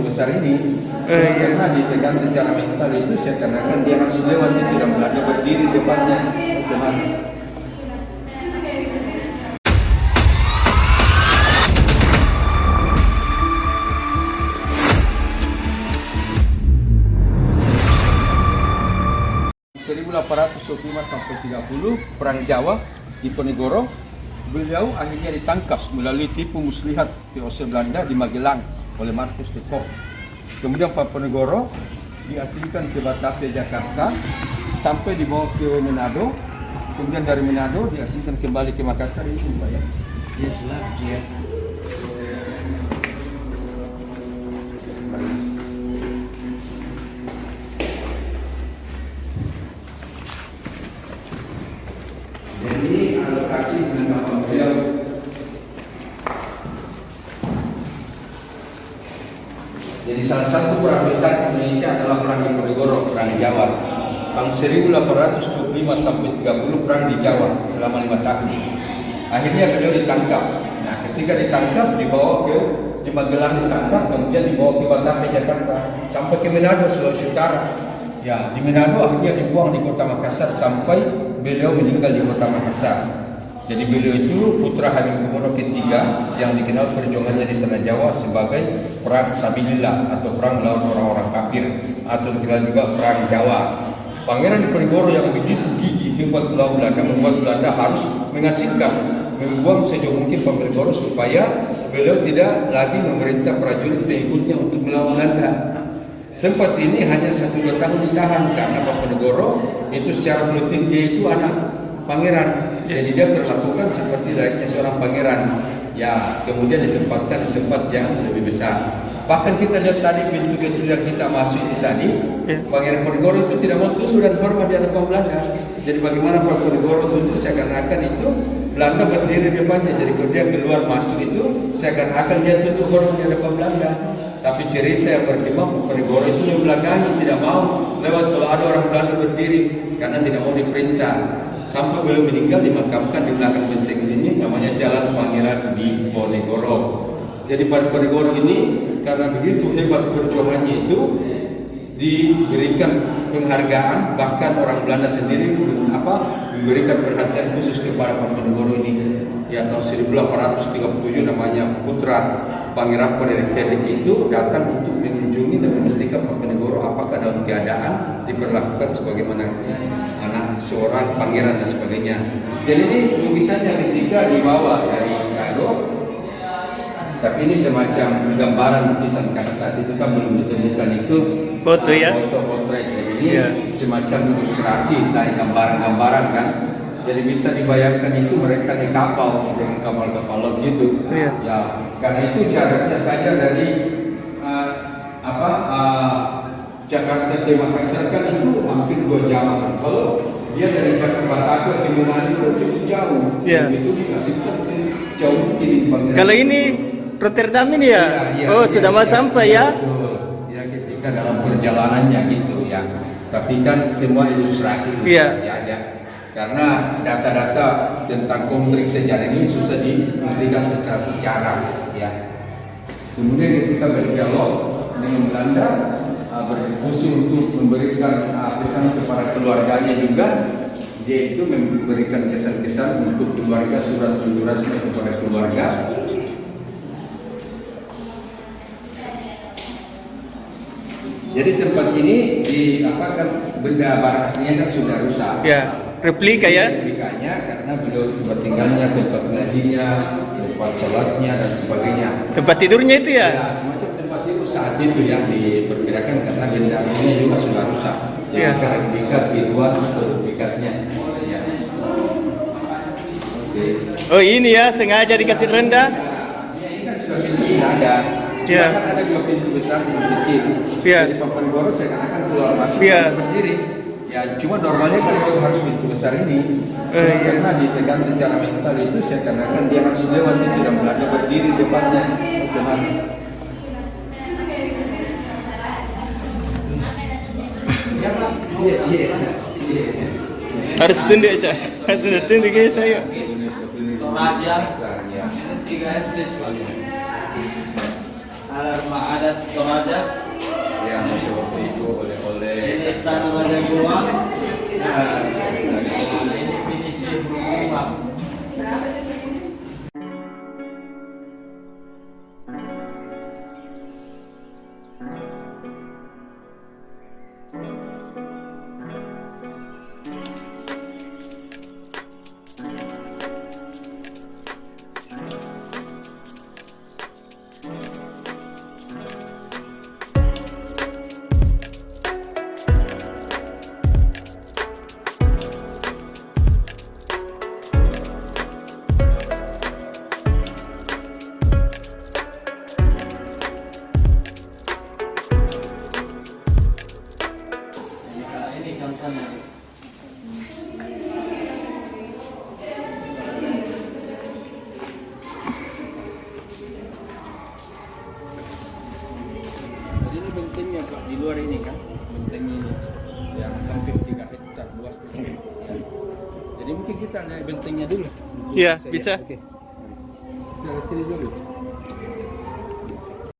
besar ini karena dipegang secara mental itu seakan-akan dia harus lewat itu dan Belanda berdiri depannya. Gimana? sampai 30 Perang Jawa di Ponegoro, beliau akhirnya ditangkap melalui tipu muslihat VOC Belanda di Magelang oleh Markus de Kock. Kemudian Pak Ponegoro diasingkan ke Batavia, Jakarta, sampai dibawa ke Manado. Kemudian dari Manado diasingkan kembali ke Makassar. Ini Pak ya. Yes, ya. Jadi alokasi penangkapan beliau. Jadi salah satu perang besar Indonesia adalah perang di Ponegoro, perang Jawa. Tahun 1825 sampai 30 perang di Jawa selama 5 tahun. Akhirnya beliau ditangkap. Nah, ketika ditangkap dibawa ke di Magelang ditangkap, kemudian dibawa ke Batavia, Jakarta, sampai ke Manado, Sulawesi Utara. Ya, di Manado akhirnya dibuang di kota Makassar sampai beliau meninggal di kota Makassar. Jadi beliau itu putra Hamengkubuwono ketiga yang dikenal perjuangannya di tanah Jawa sebagai perang Sabilillah atau perang melawan orang-orang kafir atau dikenal juga perang Jawa. Pangeran Diponegoro yang begitu gigih hebat melawan Belanda membuat Belanda harus mengasingkan, membuang sejauh mungkin Ponegoro supaya beliau tidak lagi memerintah prajurit pengikutnya untuk melawan Belanda. Tempat ini hanya 1-2 tahun ditahan karena Pak Ponegoro itu secara politik dia itu anak pangeran, jadi dia perlakukan seperti layaknya seorang pangeran. Ya, kemudian ditempatkan di tempat yang lebih besar. Bahkan kita lihat tadi pintu kecil yang kita masuk ini tadi, Pangeran Ponegoro itu tidak mau tunduk dan hormat di hadapan Belanda. Jadi bagaimana Pak Ponegoro tunduk seakan-akan itu Belanda berdiri di depannya. Jadi kalau dia keluar masuk itu seakan-akan dia tunduk hormat di hadapan Belanda. Tapi cerita yang berkembang Ponegoro itu membelakangi, tidak mau lewat kalau ada orang Belanda berdiri karena tidak mau diperintah. Sampai beliau meninggal dimakamkan di belakang benteng ini, namanya Jalan Pangeran di Ponegoro. Jadi pada Ponegoro ini karena begitu hebat perjuangannya itu diberikan penghargaan, bahkan orang Belanda sendiri memberikan perhatian khusus kepada Pak Ponegoro ini. Ya, tahun 1837 namanya putra Pangeran Frederick itu datang untuk mengunjungi dan memastikan Pak Ponegoro apakah dalam keadaan diperlakukan sebagaimana anak seorang pangeran dan sebagainya. Jadi ini lukisan yang ketiga dibawa dari Kado. Tapi ini semacam gambaran lukisan karena saat itu kan belum ditemukan itu foto ya, foto potret. Jadi ini semacam ilustrasi dari gambaran-gambaran kan. Jadi bisa dibayangkan itu mereka di kapal dengan kapal-kapal laut gitu. Ya, karena itu jaraknya saja dari Jakarta ke Makassar kan itu hampir 2 jam. Kalau dia dari Jakarta ke Manado itu cukup jauh. Itu dikasihkan jauh mungkin. Kalau ini Rotterdam ini ya? Sudah mau sampai ya? Ya, ketika dalam perjalanannya gitu ya. Tapi kan semua ilustrasi aja. Karena data-data tentang konflik sejarah ini susah diberikan secara sejarah ya. Kemudian ketika berdialog dengan Belanda, berdiskusi untuk memberikan pesan kepada keluarganya juga, dia itu memberikan kesan-kesan untuk keluarga, surat-suratnya kepada keluarga. Jadi tempat ini kan benda barang aslinya kan sudah rusak. Ya, replika ya. Replikanya karena beliau tempat tinggalnya, tempat ngajinya, tempat sholatnya dan sebagainya. Tempat tidurnya itu ya? Ya, semacam tempat tidur saat itu ya diperkirakan karena benda aslinya juga sudah rusak. Jadi replika tiruan atau replikatnya. Ya. Oh ini ya sengaja dikasih rendah? Ya, ini kan sudah pintu sudah ada. Kan ada 2 pintu besar, pintu kecil. Jadi Pak Ponegoro seakan-akan keluar masuk berdiri. Ya, cuma normalnya kan itu harus pintu besar ini. Karena dipegang secara mental itu seakan-akan dia harus lewat itu dan Belanda berdiri depannya. Harus tunduk saya. Harus tunduk ke saya. rumah adat Toraja. Ya, seperti itu oleh-oleh. Ini Istana Raja Goa. Nah, Ini finisi rumah. Ini kampanye. Jadi ini bentengnya Pak, di luar ini kan, benteng ini yang hampir 3 hektar luasnya. Jadi mungkin kita naik bentengnya dulu. Iya, bisa. Oke. Kita lihat sini dulu.